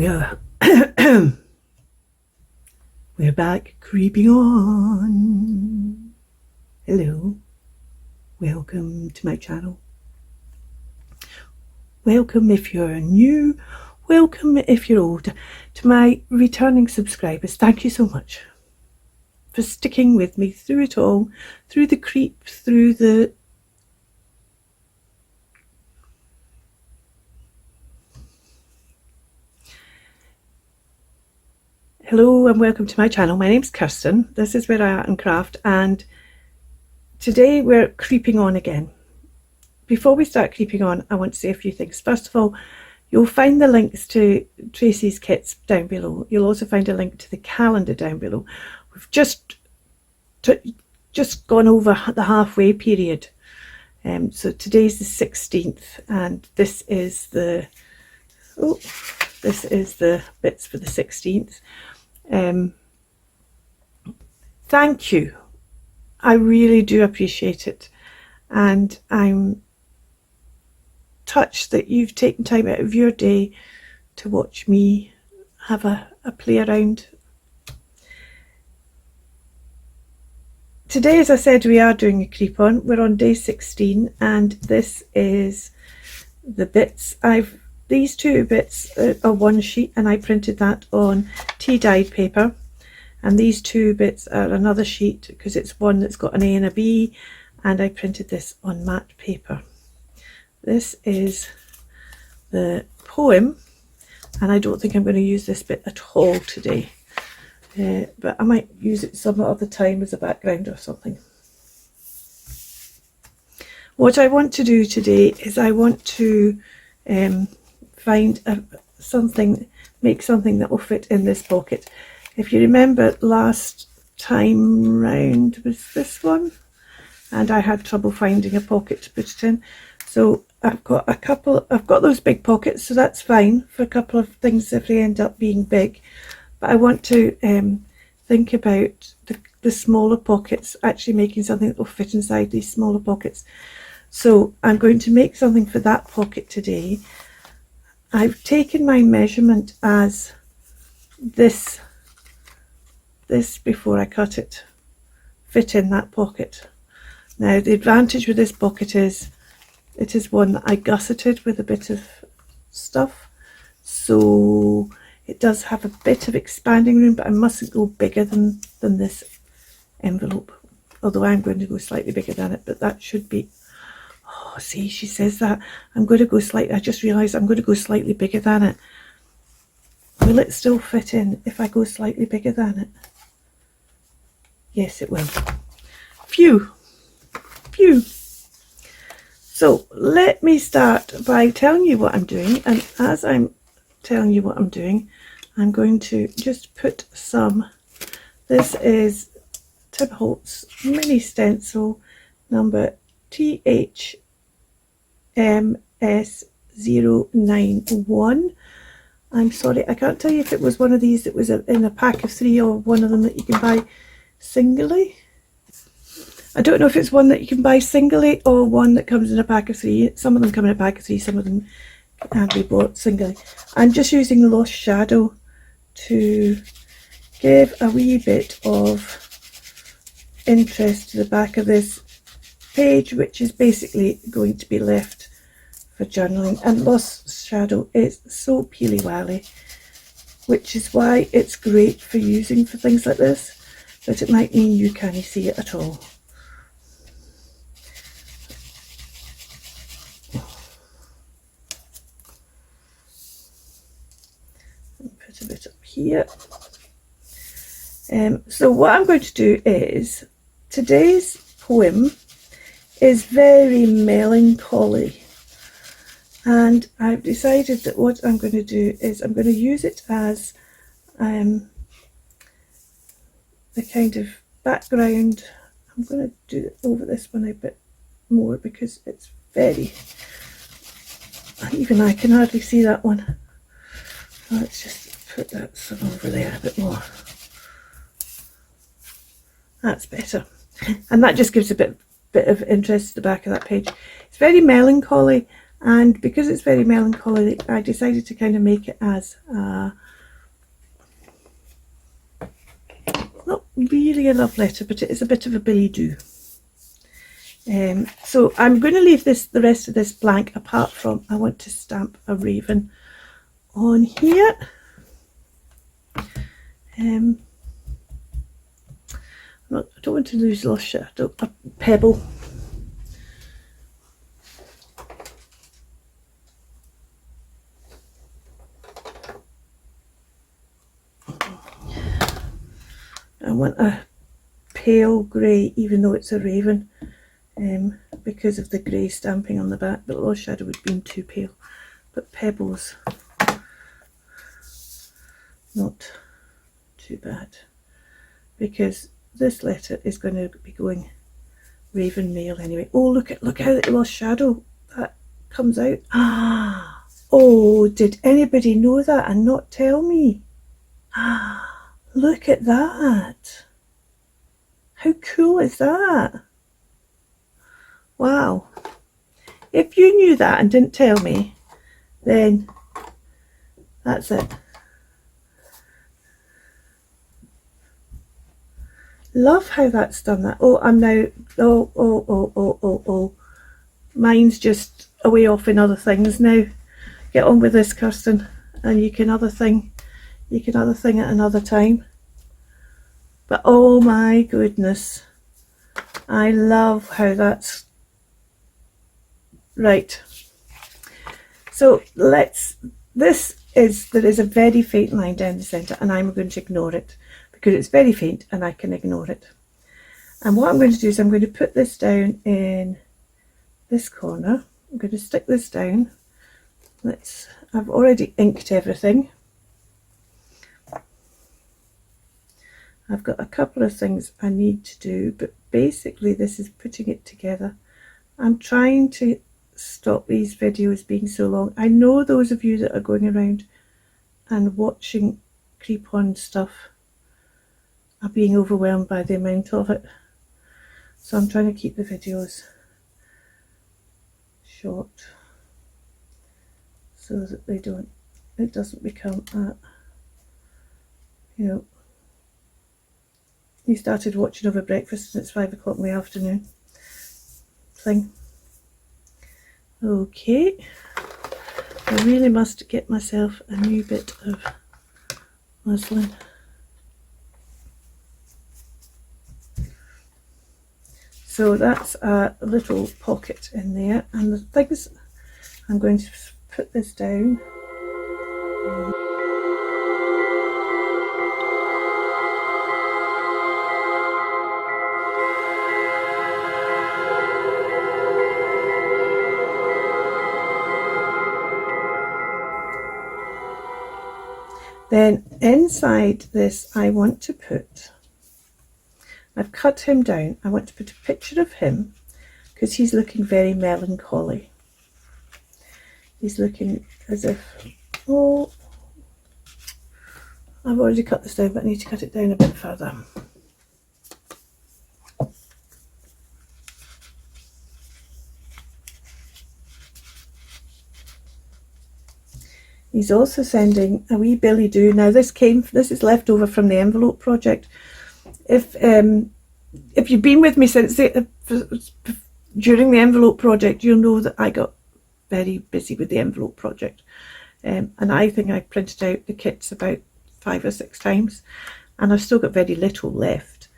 We're we're back creeping on. Hello, welcome to my channel. Welcome if you're new, welcome if you're old. To my returning subscribers, thank you so much for sticking with me through it all, through the creep, through the hello and welcome to my channel. My name's Kirsten. This is Where I Art and Craft, and today we're creeping on again. Before we start creeping on, I want to say a few things. First of all, you'll find the links to Tracy's kits down below. You'll also find a link to the calendar down below. We've just gone over the halfway period. So today's the 16th, and this is the bits for the 16th. Thank you. I really do appreciate it, and I'm touched that you've taken time out of your day to watch me have a play around. Today, as I said, we are doing a creep on. We're on day 16, and this is the bits. These two bits are one sheet, and I printed that on tea dyed paper, and these two bits are another sheet because it's one that's got an A and a B, and I printed this on matte paper. This is the poem, and I don't think I'm going to use this bit at all today, but I might use it some other time as a background or something. What I want to do today is I want to find make something that will fit in this pocket. If you remember, last time round was this one, and I had trouble finding a pocket to put it in. So I've got those big pockets, so that's fine for a couple of things if they end up being big. But I want to think about the smaller pockets, actually making something that will fit inside these smaller pockets. So I'm going to make something for that pocket today. I've taken my measurement as this before I cut it, fit in that pocket. Now the advantage with this pocket is it is one that I gusseted with a bit of stuff, so it does have a bit of expanding room, but I mustn't go bigger than this envelope, although I'm going to go slightly bigger than it, but that should be. Oh, see, she says that I'm going to go slightly. I just realised I'm going to go slightly bigger than it. Will it still fit in if I go slightly bigger than it? Yes, it will. Phew. Phew. So let me start by telling you what I'm doing, and as I'm telling you what I'm doing, I'm going to just put some. This is Tim Holtz mini stencil number THMS091. I'm sorry, I can't tell you if it was one of these that was in a pack of 3 or one of them that you can buy singly. I don't know if it's one that you can buy singly or one that comes in a pack of 3. Some of them come in a pack of 3, some of them can be bought singly. I'm just using the Lost Shadow to give a wee bit of interest to the back of this page, which is basically going to be left for journaling. And Lost Shadow is so peely-wally, which is why it's great for using for things like this, but it might mean you can't see it at all. Put a bit up here. So what I'm going to do is, today's poem is very melancholy, and I've decided that what I'm going to do is I'm going to use it as the kind of background. I'm going to do it over this one a bit more because it's very, even I can hardly see that one. Let's just put that some over there a bit more. That's better, and that just gives a bit of interest to the back of that page. It's very melancholy, And because it's very melancholy, I decided to kind of make it as not really a love letter, but it is a bit of a billy-do. So I'm going to leave the rest of this blank, apart from I want to stamp a raven on here. I don't want to lose lustre, a pebble. I want a pale grey, even though it's a raven, because of the grey stamping on the back, but lost shadow would have been too pale. But pebbles, not too bad, because this letter is going to be going raven male anyway. Oh, look how the lost shadow that comes out. Ah, oh, did anybody know that and not tell me? Ah, look at that. How cool is that? Wow. If you knew that and didn't tell me, then that's it. Love how that's done that. Oh, I'm now, oh. Mine's just away off in other things now. Get on with this, Kirsten, and you can other thing at another time. But oh my goodness, I love how that's right. So there is a very faint line down the centre, and I'm going to ignore it because it's very faint and I can ignore it. And what I'm going to do is I'm going to put this down in this corner. I'm going to stick this down. I've already inked everything. I've got a couple of things I need to do, but basically this is putting it together. I'm trying to stop these videos being so long. I know those of you that are going around and watching creep on stuff are being overwhelmed by the amount of it. So I'm trying to keep the videos short so that it doesn't become you started watching over breakfast and it's 5 o'clock in the afternoon thing. Okay, I really must get myself a new bit of muslin. So that's a little pocket in there, and the things I'm going to put this down. Then inside this I want to put, I've cut him down, I want to put a picture of him because he's looking very melancholy. He's looking as if, oh, I've already cut this down but I need to cut it down a bit further. He's also sending a wee billy do. Now this is left over from the envelope project. If you've been with me since during the envelope project, you'll know that I got very busy with the envelope project, and I think I printed out the kits about 5 or 6 times, and I've still got very little left.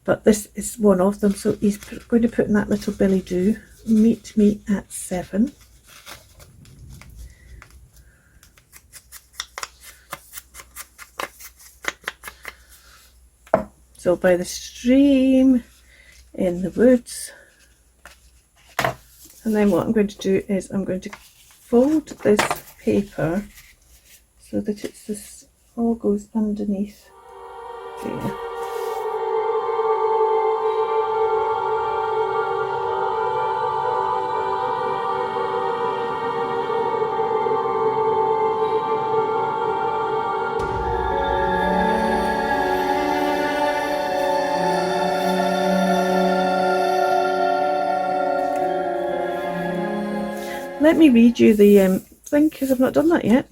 But this is one of them. So he's going to put in that little billy do. Meet me at 7. So by the stream, in the woods. And then what I'm going to do is I'm going to fold this paper so that this all goes underneath there. Let me read you the thing, because I've not done that yet.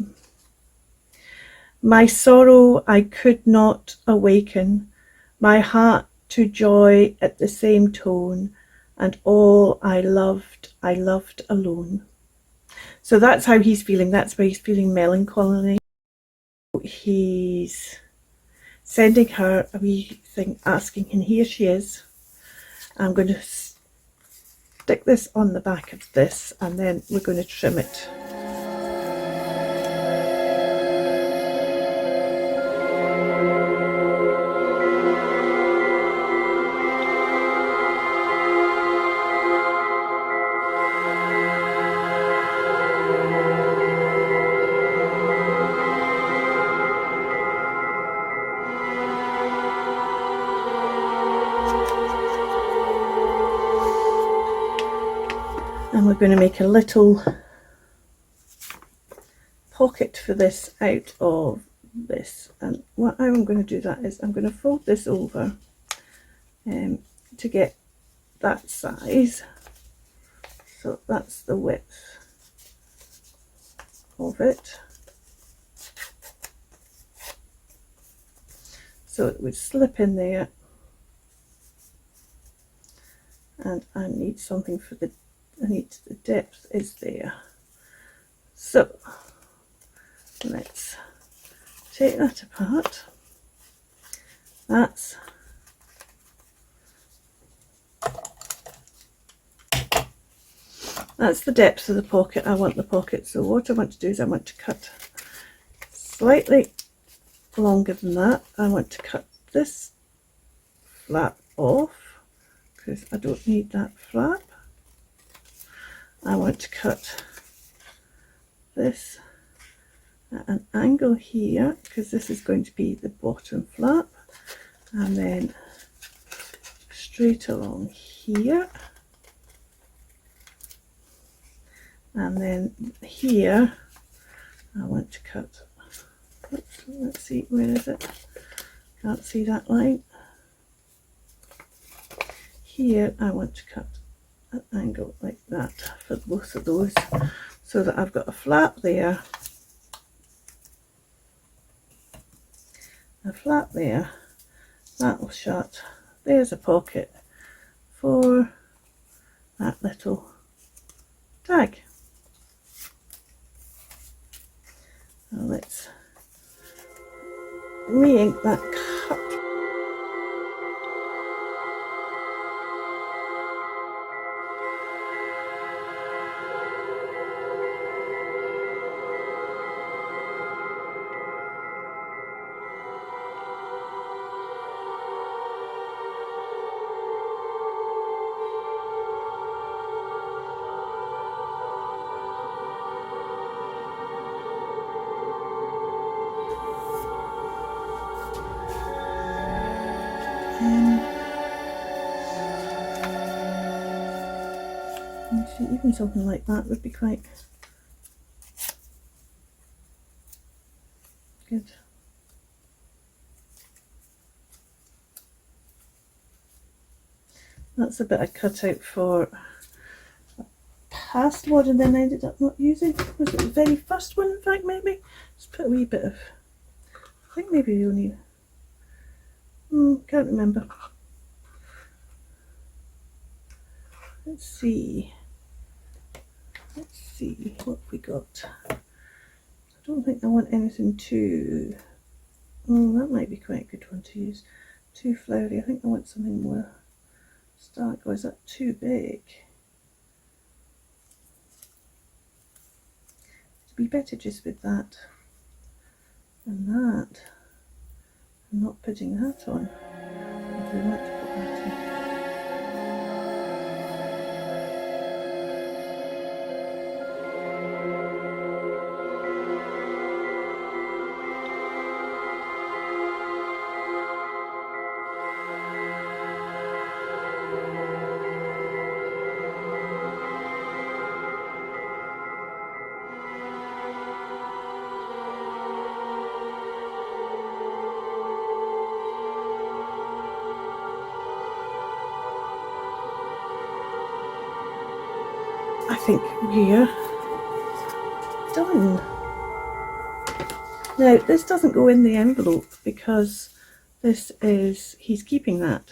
My sorrow I could not awaken, my heart to joy at the same tone, and all I loved alone. So that's how he's feeling. That's why he's feeling melancholy. He's sending her a wee thing asking, and here she is. I'm going to stick this on the back of this, and then we're going to trim it. And we're going to make a little pocket for this out of this. And how I'm going to do that is I'm going to fold this over to get that size. So that's the width of it. So it would slip in there. And I need something for the depth is there. So let's take that apart. That's the depth of the pocket. I want the pocket. So what I want to do is I want to cut slightly longer than that. I want to cut this flap off because I don't need that flap. I want to cut this at an angle here because this is going to be the bottom flap, and then straight along here, and then here I want to cut, oops, let's see, where is it? Can't see that line. Here I want to cut an angle like that for both of those, so that I've got a flap there, a flap there, that will shut. There's a pocket for that little tag. Now let's re-ink that cup. Even something like that would be quite good. That's a bit I cut out for a past one and then I ended up not using. Was it the very first one, in fact, maybe? Just put a wee bit of, I think maybe only, can't remember. Let's see what we got. I don't think I want anything too, that might be quite a good one to use. Too flowery. I think I want something more stark, or is that too big? It'd be better just with that and that, and not putting that on. If we want to put that in. I think here done. Now this doesn't go in the envelope because this is, he's keeping that.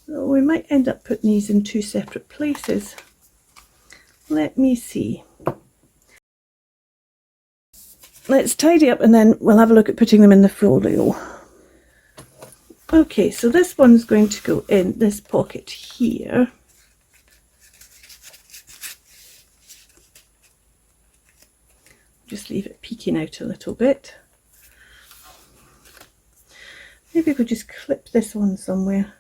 So we might end up putting these in two separate places. Let me see. Let's tidy up and then we'll have a look at putting them in the folio. Okay, so this one's going to go in this pocket here. Just leave it peeking out a little bit. Maybe we'll just clip this one somewhere.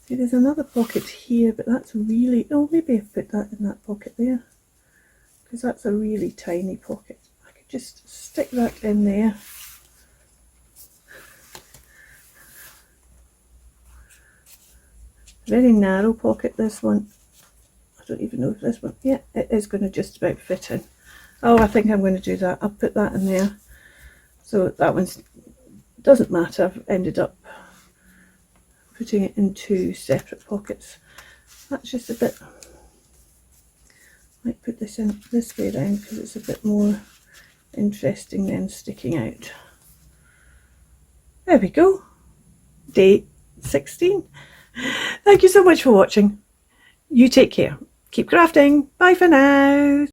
See, there's another pocket here, but that's really, oh, maybe I've put that in that pocket there, because that's a really tiny pocket. I could just stick that in there. Very narrow pocket, this one. I don't even know if this one, yeah, it is going to just about fit in. Oh, I think I'm going to do that. I'll put that in there. So that one doesn't matter. I've ended up putting it in two separate pockets. That's just a bit, might put this in this way then because it's a bit more interesting than sticking out. There we go. Day 16. Thank you so much for watching. You take care. Keep crafting. Bye for now.